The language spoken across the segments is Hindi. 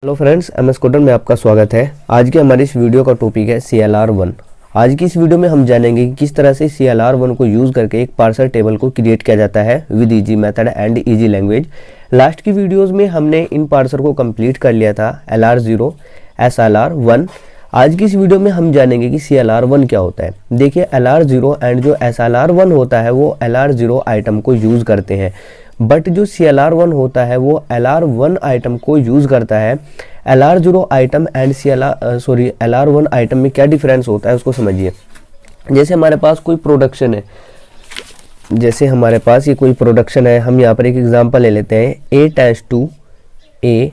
हेलो फ्रेंड्स, MS कोडर में आपका स्वागत है। आज की हमारी इस वीडियो का टॉपिक है CLR1। आज की इस वीडियो में हम जानेंगे कि किस तरह से CLR1 को यूज़ करके एक पार्सर टेबल को क्रिएट किया जाता है with easy method and easy language. Last की वीडियोस में हमने इन पार्सर को कंप्लीट कर लिया था LR0, SLR1। आज की इस वीडियो में हम जानेंगे कि CLR1 क्या होता है। देखिए, LR0 एंड जो SLR1 होता है वो LR0 आइटम को यूज़ करते हैं, बट जो CLR1 होता है वो LR1 आइटम को यूज़ करता है। LR0 item and LR1 item में क्या डिफरेंस होता है उसको समझिए। जैसे हमारे पास कोई प्रोडक्शन है, हम यहाँ पर एक एग्जांपल ले लेते हैं A-to A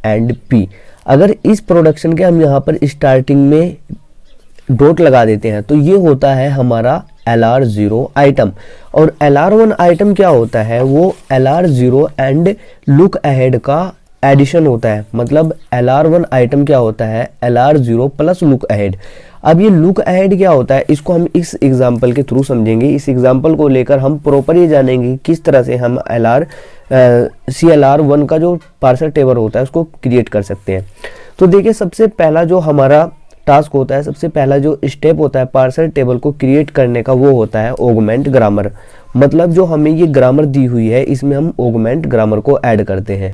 एंड P। अगर इस प्रोडक्शन के हम यहाँ पर स्टार्टिंग में डॉट लगा देते हैं तो ये होता है हमारा LR0 आइटम। और LR1 आइटम क्या होता है, वो LR0 एंड लुक अहेड का एडिशन होता है। मतलब LR1 आइटम क्या होता है, LR0 प्लस लुक अहेड। अब ये लुक अहेड क्या होता है, इसको हम इस एग्जांपल के थ्रू समझेंगे। इस एग्जांपल को लेकर हम प्रॉपर ये जानेंगे किस तरह से हम CLR1 का जो पार्सर टेबल होता है उसको क्रिएट कर सकते हैं। तो देखिए, सबसे पहला जो हमारा टास्क होता है, सबसे पहला जो स्टेप होता है पार्सर टेबल को क्रिएट करने का, वो होता है ऑगमेंट ग्रामर। मतलब जो हमें ये ग्रामर दी हुई है इसमें हम ऑगमेंट ग्रामर को ऐड करते हैं।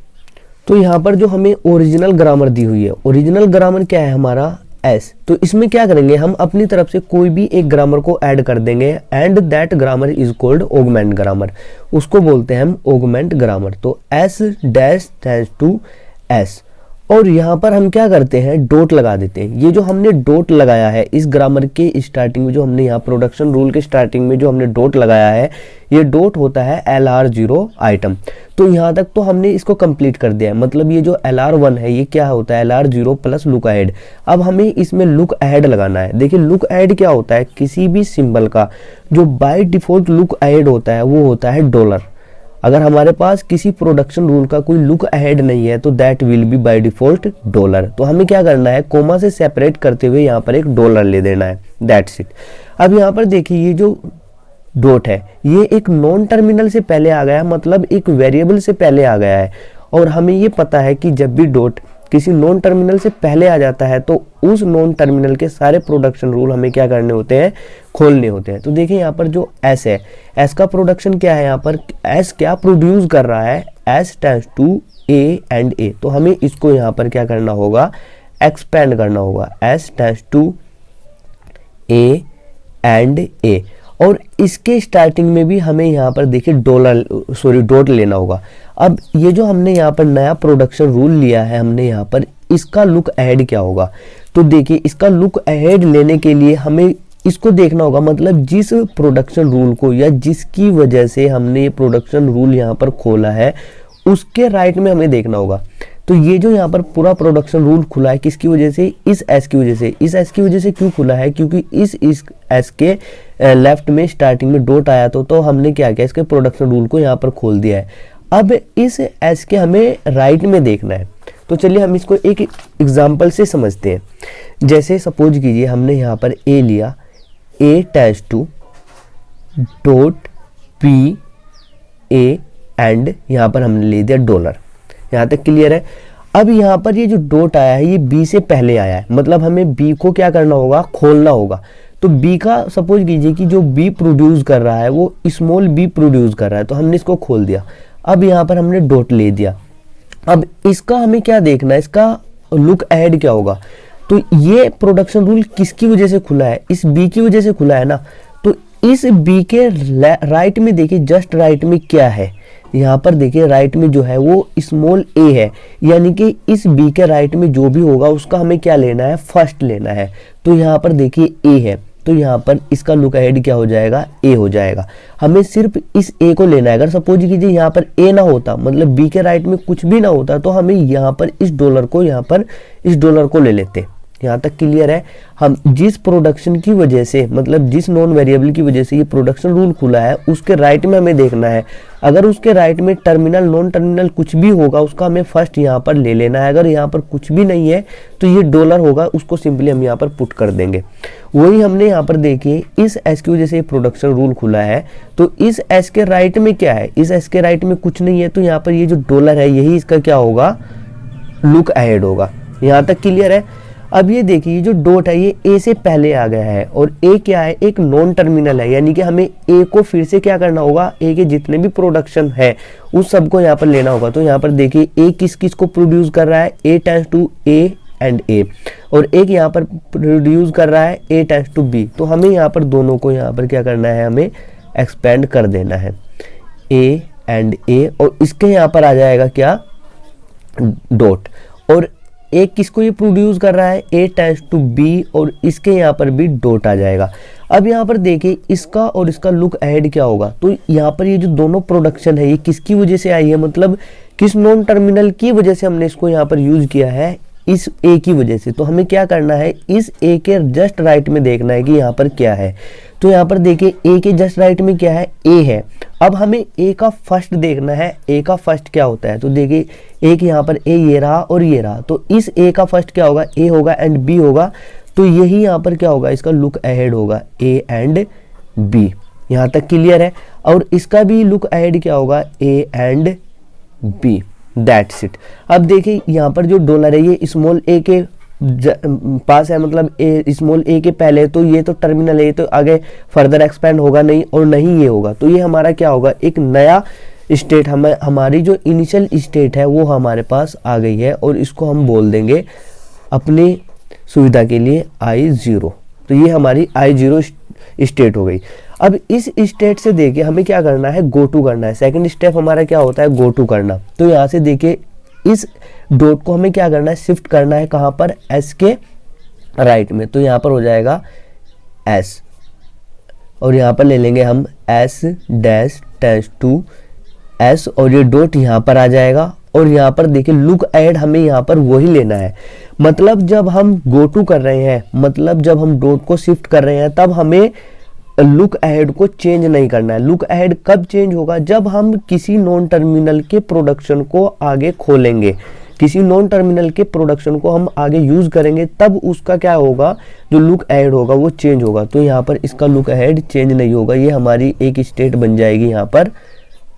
तो यहाँ पर जो हमें ओरिजिनल ग्रामर दी हुई है, ओरिजिनल ग्रामर क्या है हमारा S। तो इसमें क्या करेंगे, हम अपनी तरफ से कोई भी एक ग्रामर को ऐड कर देंगे and that grammar is called augment grammar. उसको बोलते हैं हम ऑगमेंट ग्रामर। तो S dash tends to S। और यहाँ पर हम क्या करते हैं, डॉट लगा देते हैं। ये जो हमने डॉट लगाया है इस ग्रामर के स्टार्टिंग में, जो हमने यहाँ प्रोडक्शन रूल के स्टार्टिंग में जो हमने डॉट लगाया है, ये डॉट होता है LR0 आइटम। तो यहाँ तक तो हमने इसको कंप्लीट कर दिया है। मतलब ये जो LR1 है ये क्या होता है, LR0 प्लस लुक अहेड। अब हमें इसमें लुक अहेड लगाना है। देखिए, लुक अहेड क्या होता है, किसी भी सिंबल का जो बाय डिफॉल्ट लुक अहेड होता है वो होता है डॉलर। अगर हमारे पास किसी प्रोडक्शन रूल का कोई लुक अहेड नहीं है तो that will be by default dollar. तो हमें क्या करना है, कोमा से सेपरेट करते हुए यहाँ पर एक डॉलर ले देना है, दैट्स इट। अब यहाँ पर देखिए, ये जो डॉट है ये एक नॉन टर्मिनल से पहले आ गया, मतलब एक वेरिएबल से पहले आ गया है। और हमें ये पता है कि जब भी डॉट किसी नॉन टर्मिनल से पहले आ जाता है तो उस नॉन टर्मिनल के सारे प्रोडक्शन रूल हमें क्या करने होते हैं, खोलने होते हैं। तो देखिए, यहाँ पर जो S है, S का प्रोडक्शन क्या है, यहाँ पर S क्या प्रोड्यूस कर रहा है, S tends to A and A। तो हमें इसको यहाँ पर क्या करना होगा, एक्सपेंड करना होगा, S tends to A and A। और इसके स्टार्टिंग में भी हमें यहाँ पर देखिए डॉट लेना होगा। अब ये जो हमने यहाँ पर नया प्रोडक्शन रूल लिया है, हमने यहाँ पर इसका लुक अहेड क्या होगा। तो देखिए, इसका लुक अहेड लेने के लिए हमें इसको देखना होगा। मतलब जिस प्रोडक्शन रूल को या जिसकी वजह से हमने ये प्रोडक्शन रूल यहाँ पर खोला है उसके राइट में हमें देखना होगा। तो ये जो यहाँ पर पूरा प्रोडक्शन रूल खुला है किसकी वजह से, इस S की वजह से। इस S की वजह से क्यों खुला है, क्योंकि इस S के लेफ्ट में स्टार्टिंग में डॉट आया तो हमने क्या किया, इसके प्रोडक्शन रूल को यहाँ पर खोल दिया है। अब इस S के हमें राइट में देखना है। तो चलिए हम इसको एक एग्जाम्पल से समझते हैं। जैसे सपोज कीजिए हमने यहाँ पर A लिया, A attach to dot P A and यहाँ पर हमने ले दिया डॉलर। यहाँ तक क्लियर है। अब यहाँ पर ये जो डॉट आया है ये B से पहले आया है, मतलब हमें B को क्या करना होगा, खोलना होगा। तो B का सपोज कीजिए कि जो B प्रोड्यूस कर रहा है वो स्मॉल b प्रोड्यूस कर रहा है, तो हमने इसको खोल दिया। अब यहाँ पर हमने डॉट ले दिया। अब इसका हमें क्या देखना है, इसका लुक अहेड क्या होगा। तो ये प्रोडक्शन रूल किसकी वजह से खुला है, इस B की वजह से खुला है ना। तो इस B के राइट में देखिए, जस्ट राइट में क्या है, यहाँ पर देखिए राइट में जो है वो स्मॉल a है। यानी कि इस B के राइट में जो भी होगा उसका हमें क्या लेना है, फर्स्ट लेना है। तो यहाँ पर देखिए A है, तो यहाँ पर इसका लुक अहेड क्या हो जाएगा, A हो जाएगा। हमें सिर्फ इस A को लेना है। अगर सपोज कीजिए यहाँ पर A ना होता, मतलब B के राइट में कुछ भी ना होता, तो हमें यहाँ पर इस डॉलर को ले लेते। यहाँ तक क्लियर है। हम जिस प्रोडक्शन की वजह से, मतलब जिस नॉन वेरिएबल की वजह से ये प्रोडक्शन रूल खुला है उसके राइट में हमें देखना है। अगर उसके राइट में टर्मिनल नॉन टर्मिनल कुछ भी होगा उसका हमें फर्स्ट यहाँ पर ले लेना है। अगर यहाँ पर कुछ भी नहीं है तो ये डॉलर होगा, उसको सिंपली हम यहाँ पर पुट कर देंगे। वही हमने यहाँ पर देखिए इस S की वजह से प्रोडक्शन रूल खुला है, तो इस S के राइट में क्या है, इस S के राइट में कुछ नहीं है, तो यहाँ पर ये जो डॉलर है यही इसका क्या होगा, लुक अहेड होगा। यहाँ तक क्लियर है। अब ये देखिए जो डॉट है ये ए से पहले आ गया है और ए क्या है, एक नॉन टर्मिनल है, यानी कि हमें ए को फिर से क्या करना होगा, ए के जितने भी प्रोडक्शन है उस सबको यहाँ पर लेना होगा। तो यहाँ पर देखिए ए किस किस को प्रोड्यूस कर रहा है, ए tends to A and A, और एक यहाँ पर प्रोड्यूस कर रहा है ए टेंड्स टू बी। तो हमें यहाँ पर दोनों को यहाँ पर क्या करना है, हमें एक्सपेंड कर देना है, ए एंड ए, और इसके यहाँ पर आ जाएगा क्या, डॉट। और एक किसको ये प्रोड्यूस कर रहा है, ए टेंड्स टू बी, और इसके यहाँ पर भी डॉट आ जाएगा। अब यहाँ पर देखिए इसका और इसका लुक अहेड क्या होगा, तो यहाँ पर ये जो दोनों प्रोडक्शन है ये किसकी वजह से आई है, मतलब किस नॉन टर्मिनल की वजह से हमने इसको यहाँ पर यूज किया है, इस ए की वजह से। तो हमें क्या करना है, इस ए के जस्ट राइट में देखना है कि यहाँ पर क्या है। तो यहाँ पर देखिए ए के जस्ट राइट में क्या है, ए है। अब हमें ए का फर्स्ट देखना है, ए का फर्स्ट क्या होता है। तो देखिए एक यहाँ पर ए ये रहा और ये रहा, तो इस ए का फर्स्ट क्या होगा, ए होगा एंड बी होगा। तो यही यहाँ पर क्या होगा, इसका लुक अहेड होगा, ए एंड बी। यहाँ तक क्लियर है। और इसका भी लुक अहेड क्या होगा, A and B, that's it. अब देखिए यहाँ पर जो डॉलर है ये स्मॉल ए के पास है, मतलब ए स्मॉल ए के पहले, तो ये तो टर्मिनल है, तो आगे फर्दर एक्सपेंड होगा नहीं और नहीं ये होगा। तो ये हमारा क्या होगा, एक नया स्टेट, हमारी जो इनिशियल स्टेट है वो हमारे पास आ गई है, और इसको हम बोल देंगे अपनी सुविधा के लिए I0। तो ये हमारी I0 स्टेट हो गई। अब इस स्टेट से देखिए हमें क्या करना है, गो टू करना है। सेकंड स्टेप हमारा क्या होता है, गो टू करना। तो यहाँ से देखिए इस डॉट को हमें क्या करना है, शिफ्ट करना है कहाँ पर, एस के राइट में। तो यहाँ पर हो जाएगा एस, और यहाँ पर ले लेंगे हम S dash tends to S, और ये डॉट यहाँ पर आ जाएगा। और यहाँ पर देखिए लुक अहेड हमें यहाँ पर वही लेना है, मतलब जब हम गो टू कर रहे हैं, मतलब जब हम डॉट को शिफ्ट कर रहे हैं, तब हमें लुक अहेड को चेंज नहीं करना है। लुक अहेड कब चेंज होगा, जब हम किसी नॉन टर्मिनल के प्रोडक्शन को आगे खोलेंगे, किसी नॉन टर्मिनल के प्रोडक्शन को हम आगे यूज करेंगे, तब उसका क्या होगा, जो लुक अहेड होगा वो चेंज होगा। तो यहाँ पर इसका लुक अहेड चेंज नहीं होगा, ये हमारी एक स्टेट बन जाएगी यहाँ पर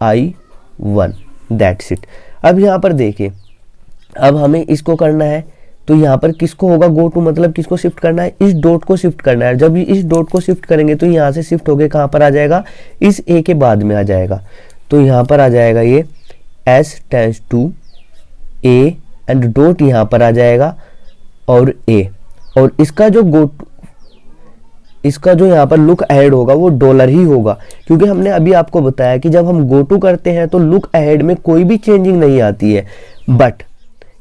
I1, दैट्स इट। अब यहाँ पर देखिए अब हमें इसको करना है, तो यहाँ पर किसको होगा, गो टू, मतलब किसको शिफ्ट करना है, इस डॉट को शिफ्ट करना है। जब इस डॉट को शिफ्ट करेंगे तो यहाँ से शिफ्ट होके कहाँ पर आ जाएगा, इस ए के बाद में आ जाएगा। तो यहाँ पर आ जाएगा ये S tends to A and dot यहाँ पर आ जाएगा और ए, और इसका जो गो टू, इसका जो यहाँ पर लुक अहेड होगा वो डॉलर ही होगा, क्योंकि हमने अभी आपको बताया कि जब हम गो टू करते हैं तो लुक अहेड में कोई भी चेंजिंग नहीं आती है। बट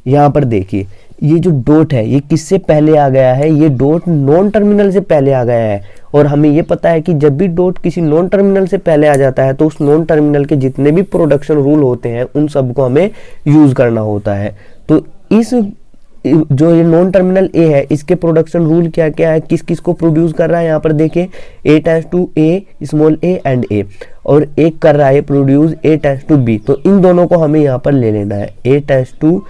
यहाँ पर देखिए ये जो डॉट है ये किससे पहले आ गया है, ये डॉट नॉन टर्मिनल से पहले आ गया है, और हमें ये पता है कि जब भी डॉट किसी नॉन टर्मिनल से पहले आ जाता है तो उस नॉन टर्मिनल के जितने भी प्रोडक्शन रूल होते हैं उन सबको हमें यूज करना होता है। तो इस जो ये नॉन टर्मिनल ए है इसके प्रोडक्शन रूल क्या क्या है, किस किस को प्रोड्यूस कर रहा है, यहाँ पर देखिए A tends to A, small A and A, और एक कर रहा है produce A tends to B. तो इन दोनों को हमें यहाँ पर ले लेना है, ए tends to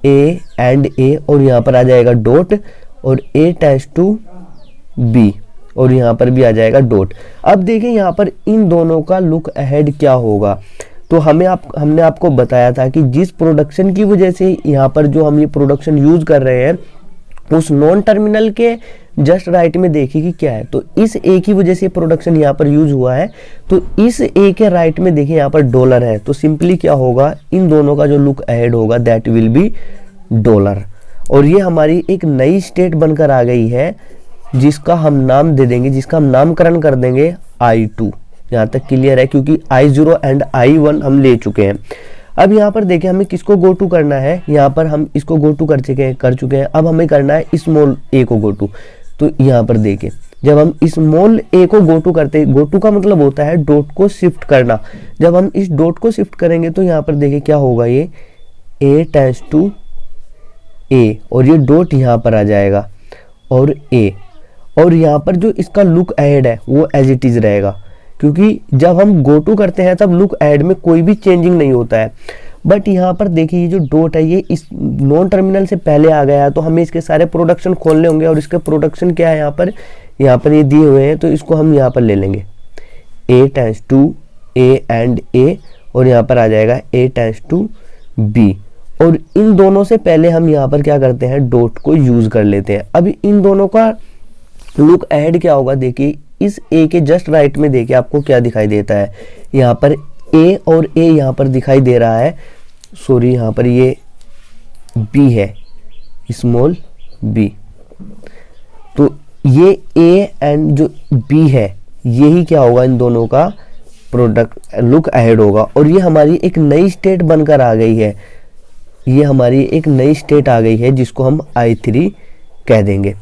A and A, और यहाँ पर आ जाएगा डॉट, और ए टेंड्स टू बी, और यहाँ पर भी आ जाएगा डॉट। अब देखिए यहाँ पर इन दोनों का लुक अहेड क्या होगा। तो हमने आपको बताया था कि जिस प्रोडक्शन की वजह से यहाँ पर जो हम ये प्रोडक्शन यूज कर रहे हैं उस नॉन टर्मिनल के जस्ट राइट में देखिए कि क्या है, तो इस ए की वजह से प्रोडक्शन यहाँ पर यूज हुआ है। तो इस ए के राइट में देखिए यहाँ पर डॉलर है, तो सिंपली क्या होगा, इन दोनों का जो लुक अहेड होगा दैट विल बी डॉलर। और ये हमारी एक नई स्टेट बनकर आ गई है जिसका हम नाम दे देंगे, जिसका हम नामकरण कर देंगे I2। यहाँ तक क्लियर है, क्योंकि I0 एंड I1 हम ले चुके हैं। अब यहाँ पर देखिए हमें किसको गो टू करना है, यहाँ पर हम इसको गो टू कर चुके हैं। अब हमें करना है स्मॉल ए को गो टू। तो यहाँ पर देखिए जब हम स्मॉल ए को गो टू करते हैं, गो टू का मतलब होता है डॉट को शिफ्ट करना। जब हम इस डॉट को शिफ्ट करेंगे तो यहाँ पर देखिए क्या होगा, ये ए टेंड्स टू ए, और ये डॉट यहाँ पर आ जाएगा और ए, और यहाँ पर जो इसका लुक अहेड है वो एज इट इज रहेगा, क्योंकि जब हम गो टू करते हैं तब लुक अहेड में कोई भी चेंजिंग नहीं होता है। बट यहाँ पर देखिए ये जो डॉट है ये इस नॉन टर्मिनल से पहले आ गया है, तो हमें इसके सारे प्रोडक्शन खोलने होंगे, और इसके प्रोडक्शन क्या है यहाँ पर ये दिए हुए हैं, तो इसको हम यहाँ पर ले लेंगे ए tends to A and A, और यहाँ पर आ जाएगा ए टेंड्स टू बी, और इन दोनों से पहले हम यहाँ पर क्या करते हैं, डॉट को यूज कर लेते हैं। अब इन दोनों का लुक अहेड क्या होगा, देखिए इस ए के जस्ट राइट में देखिए आपको क्या दिखाई देता है, यहाँ पर ए और ए यहाँ पर दिखाई दे रहा है, सॉरी यहाँ पर ये बी है, स्मॉल बी। तो ये ए एंड जो बी है यही क्या होगा, इन दोनों का प्रोडक्ट लुक अहेड होगा। और ये हमारी एक नई स्टेट बनकर आ गई है, ये हमारी एक नई स्टेट आ गई है जिसको हम I3 कह देंगे।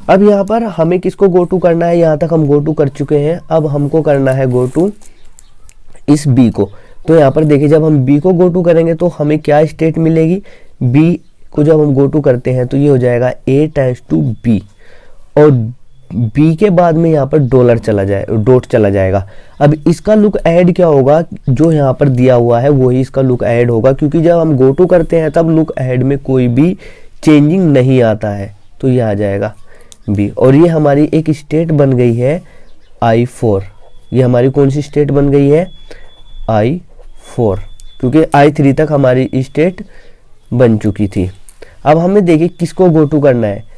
अब यहाँ पर हमें किसको गो टू करना है, यहाँ तक हम गो टू कर चुके हैं, अब हमको करना है गो टू इस बी को। तो यहाँ पर देखिए जब हम बी को गो टू करेंगे तो हमें क्या स्टेट मिलेगी, बी को जब हम गो टू करते हैं तो ये हो जाएगा A टेंड्स टू बी, और बी के बाद में यहाँ पर डॉट चला जाएगा। अब इसका लुक अहेड क्या होगा, जो यहाँ पर दिया हुआ है वही इसका लुक अहेड होगा, क्योंकि जब हम गो टू करते हैं तब लुक अहेड में कोई भी चेंजिंग नहीं आता है, तो ये आ जाएगा बी। और ये हमारी एक स्टेट बन गई है I4। ये हमारी कौन सी स्टेट बन गई है, I4, क्योंकि I3 तक हमारी स्टेट बन चुकी थी। अब हमें देखिए किसको गो टू करना है,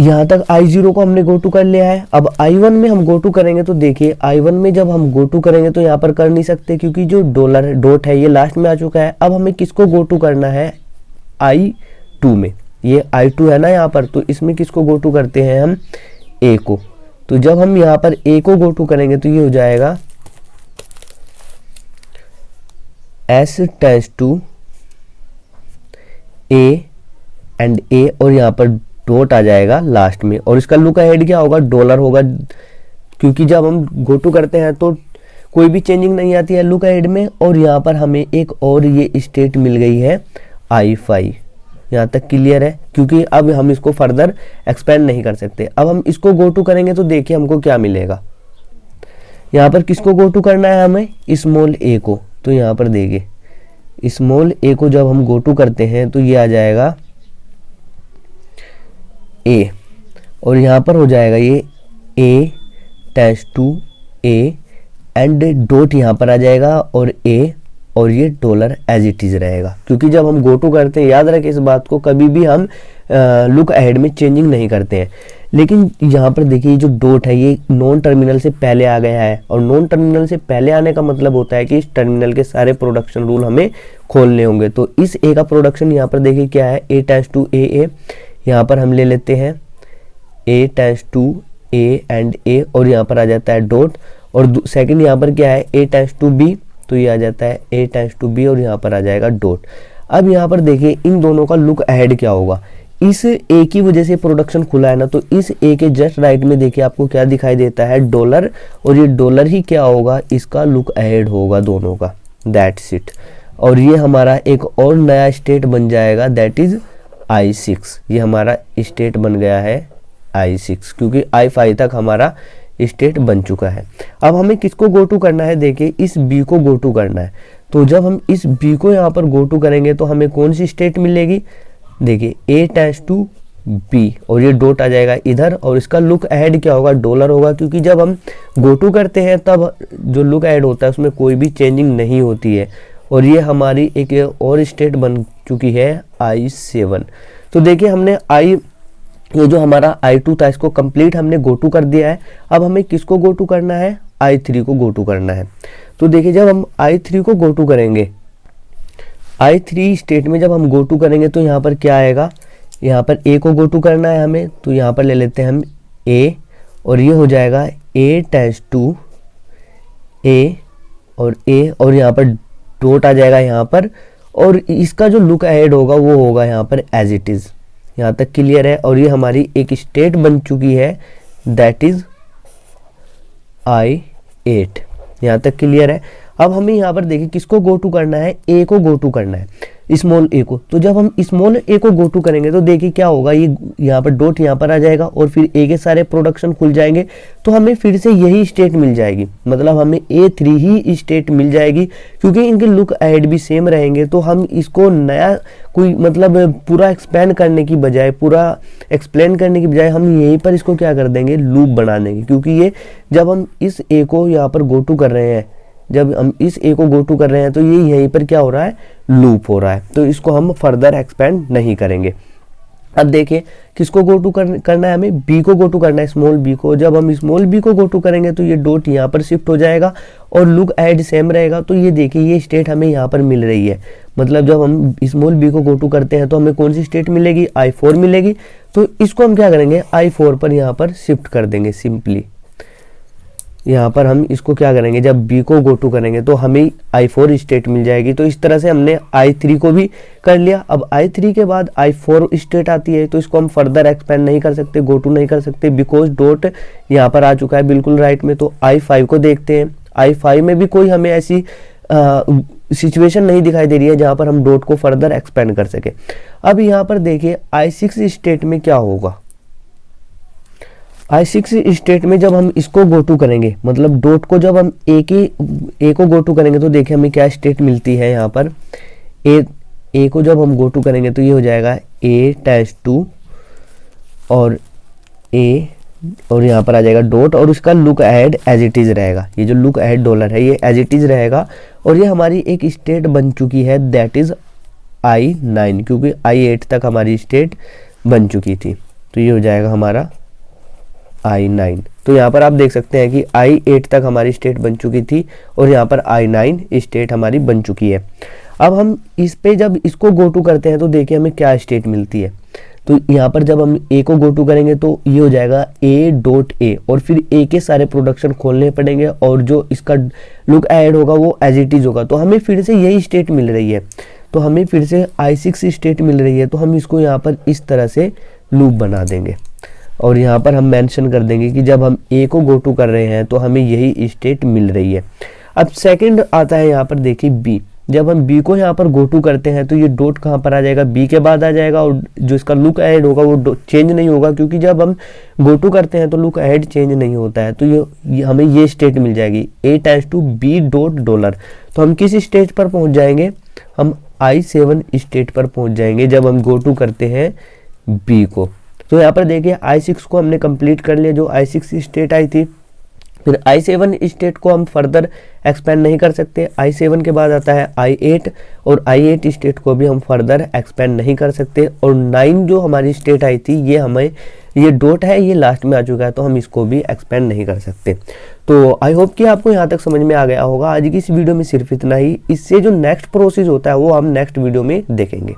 यहाँ तक I0 को हमने गो टू कर लिया है। अब I1 में हम गो टू करेंगे तो देखिए I1 में जब हम गो टू करेंगे तो यहाँ पर कर नहीं सकते, क्योंकि जो डॉट है ये लास्ट में आ चुका है। अब हमें किसको गो टू करना है, I2 में, ये I2 है ना यहाँ पर, तो इसमें किसको गो टू करते हैं हम, A को। तो जब हम यहाँ पर A को गो टू करेंगे तो ये हो जाएगा S tends to A and A, और यहाँ पर डॉट आ जाएगा लास्ट में। और इसका लुक अहेड क्या होगा, डॉलर होगा, क्योंकि जब हम गो टू करते हैं तो कोई भी चेंजिंग नहीं आती है लुक अहेड में। और यहाँ पर हमें एक और ये स्टेट मिल गई है I5। यहाँ तक क्लियर है, क्योंकि अब हम इसको फर्दर एक्सपेंड नहीं कर सकते। अब हम इसको गो टू करेंगे तो देखिए हमको क्या मिलेगा, यहाँ पर किसको गो टू करना है हमें, स्मॉल a को। तो यहाँ पर देखिए स्मॉल a को जब हम गो टू करते हैं तो ये आ जाएगा A, और यहाँ पर हो जाएगा ये A tends to A and dot यहाँ पर आ जाएगा और A, और ये डॉलर एज इट इज रहेगा, क्योंकि जब हम गो टू करते हैं, याद रखें इस बात को, कभी भी हम लुक अहेड में चेंजिंग नहीं करते हैं। लेकिन यहाँ पर देखिए ये जो डॉट है ये नॉन टर्मिनल से पहले आ गया है, और नॉन टर्मिनल से पहले आने का मतलब होता है कि इस टर्मिनल के सारे प्रोडक्शन रूल हमें खोलने होंगे। तो इस A का प्रोडक्शन यहाँ पर देखिए क्या है, A टेंड्स टू A, यहाँ पर हम ले लेते हैं A tends to A and A, और यहाँ पर आ जाता है डॉट, और सेकंड यहाँ पर क्या है, A टेंड्स टू B, तो ये आ जाता है A टेंड्स टू B, और यहाँ पर आ जाएगा डॉट। अब यहाँ पर देखिए इन दोनों का लुक अहेड क्या होगा, इस A की वजह से प्रोडक्शन खुला है ना, तो इस A के जस्ट राइट में देखिए आपको क्या दिखाई देता है, डॉलर, और ये डॉलर ही क्या होगा, इसका लुक अहेड होगा दोनों का, दैट्स इट। और ये हमारा एक और नया स्टेट बन जाएगा, दैट इज I6। ये हमारा स्टेट बन गया है I6, क्योंकि I5 तक हमारा स्टेट बन चुका है। अब हमें किसको गो टू करना है, देखिए इस B को गो टू करना है। तो जब हम इस B को यहाँ पर गो टू करेंगे तो हमें कौन सी स्टेट मिलेगी, देखिए A टेंड्स टू B, और ये डॉट आ जाएगा इधर, और इसका लुक अहेड क्या होगा, डॉलर होगा, क्योंकि जब हम गो टू करते हैं तब जो लुक अहेड होता है उसमें कोई भी चेंजिंग नहीं होती है। और ये हमारी एक और स्टेट बन चुकी है I7। तो देखिए हमने ये जो हमारा I2 था इसको कंप्लीट हमने गो टू कर दिया है। अब हमें किसको गो टू करना है, I3 को गो टू करना है। तो देखिए जब हम I3 को गो टू करेंगे, I3 स्टेट में जब हम गो टू करेंगे तो यहाँ पर क्या आएगा, यहाँ पर A को गो टू करना है हमें, तो यहाँ पर ले लेते हैं हम A, और ये हो जाएगा A टेंड्स टू A, और यहाँ पर डॉट आ जाएगा यहाँ पर, और इसका जो लुक अहेड होगा वो होगा यहाँ पर एज इट इज। यहाँ तक क्लियर है, और ये हमारी एक स्टेट बन चुकी है, दैट इज I8। यहाँ तक क्लियर है। अब हमें यहाँ पर देखिए किसको गो टू करना है, A को गो टू करना है, स्मॉल A को। तो जब हम स्मॉल A को गो टू करेंगे तो देखिए क्या होगा, ये यहाँ पर डॉट यहाँ पर आ जाएगा, और फिर A के सारे प्रोडक्शन खुल जाएंगे, तो हमें फिर से यही स्टेट मिल जाएगी, मतलब हमें A3 ही स्टेट मिल जाएगी, क्योंकि इनके लुक अहेड भी सेम रहेंगे। तो हम इसको नया कोई मतलब पूरा एक्सपेंड करने की बजाय, पूरा एक्सप्लेन करने की बजाय हम यहीं पर इसको क्या कर देंगे, लूप बना देंगे। क्योंकि ये जब हम इस A को यहाँ पर गो टू कर रहे हैं, जब हम इस A को गो टू कर रहे हैं तो ये यहीं पर क्या हो रहा है, लूप हो रहा है, तो इसको हम फर्दर एक्सपेंड नहीं करेंगे। अब देखिए किसको गो टू करना है, हमें बी को गो टू करना है, स्मॉल बी को। जब हम स्मॉल बी को गो टू करेंगे तो ये डॉट यहाँ पर शिफ्ट हो जाएगा और लुक ऐड सेम रहेगा। तो ये देखिए ये स्टेट हमें यहाँ पर मिल रही है, मतलब जब हम स्मॉल बी को गो टू करते हैं तो हमें कौन सी स्टेट मिलेगी, I4 मिलेगी। तो इसको हम क्या करेंगे, I4 पर यहाँ पर शिफ्ट कर देंगे सिंपली। यहाँ पर हम इसको क्या करेंगे, जब बी को गो टू करेंगे तो हमें I4 स्टेट मिल जाएगी। तो इस तरह से हमने I3 को भी कर लिया। अब I3 के बाद I4 स्टेट आती है, तो इसको हम फर्दर एक्सपेंड नहीं कर सकते, गो टू नहीं कर सकते, बिकॉज डॉट यहाँ पर आ चुका है बिल्कुल राइट में। तो I5 को देखते हैं, I5 में भी कोई हमें ऐसी सिचुएशन नहीं दिखाई दे रही है जहाँ पर हम डॉट को फर्दर एक्सपेंड कर सके। अब यहाँ पर देखिए I6 स्टेट में क्या होगा, I6 स्टेट में जब हम इसको गो टू करेंगे, मतलब डॉट को जब हम ए को गो टू करेंगे तो देखिए हमें क्या स्टेट मिलती है। यहाँ पर ए को जब हम गो टू करेंगे तो ये हो जाएगा A-2 और ए, और यहाँ पर आ जाएगा डॉट और उसका look ahead as it is रहेगा। ये जो लुक अहेड डॉलर है ये एज इट इज रहेगा। और ये हमारी एक स्टेट बन चुकी है, दैट इज I9, क्योंकि I8 तक हमारी स्टेट बन चुकी थी। तो ये हो जाएगा हमारा I9। तो यहाँ पर आप देख सकते हैं कि I8 तक हमारी स्टेट बन चुकी थी और यहाँ पर I9 स्टेट हमारी बन चुकी है। अब हम इस पे जब इसको गो टू करते हैं तो देखिए हमें क्या स्टेट मिलती है। तो यहाँ पर जब हम ए को गो टू करेंगे तो ये हो जाएगा A.A और फिर ए के सारे प्रोडक्शन खोलने पड़ेंगे और जो इसका लुक ऐड होगा वो एज इट इज होगा। तो हमें फिर से यही स्टेट मिल रही है, तो हमें फिर से I6 स्टेट मिल रही है। तो हम इसको यहाँ पर इस तरह से लूप बना देंगे और यहाँ पर हम मेंशन कर देंगे कि जब हम ए को गो टू कर रहे हैं तो हमें यही स्टेट मिल रही है। अब सेकंड आता है यहाँ पर देखिए बी। जब हम बी को यहाँ पर गो टू करते हैं तो ये डॉट कहाँ पर आ जाएगा, बी के बाद आ जाएगा और जो इसका लुक ऐड होगा वो चेंज नहीं होगा, क्योंकि जब हम गो टू करते हैं तो लुक ऐड चेंज नहीं होता है। तो ये हमें ये स्टेट मिल जाएगी A-B.$। तो हम किस स्टेज पर पहुँच जाएंगे, हम I7 स्टेट पर पहुँच जाएंगे जब हम गो टू करते हैं बी को। तो यहाँ पर देखिए I6 को हमने कंप्लीट कर लिया, जो I6 स्टेट आई थी। फिर I7 स्टेट को हम फर्दर एक्सपेंड नहीं कर सकते। I7 के बाद आता है I8 और I8 स्टेट को भी हम फर्दर एक्सपेंड नहीं कर सकते। और 9 जो हमारी स्टेट आई थी ये हमें ये डॉट है, ये लास्ट में आ चुका है, तो हम इसको भी एक्सपेंड नहीं कर सकते। तो आई होप कि आपको यहाँ तक समझ में आ गया होगा। आज की इस वीडियो में सिर्फ इतना ही। इससे जो नेक्स्ट प्रोसेस होता है वो हम नेक्स्ट वीडियो में देखेंगे।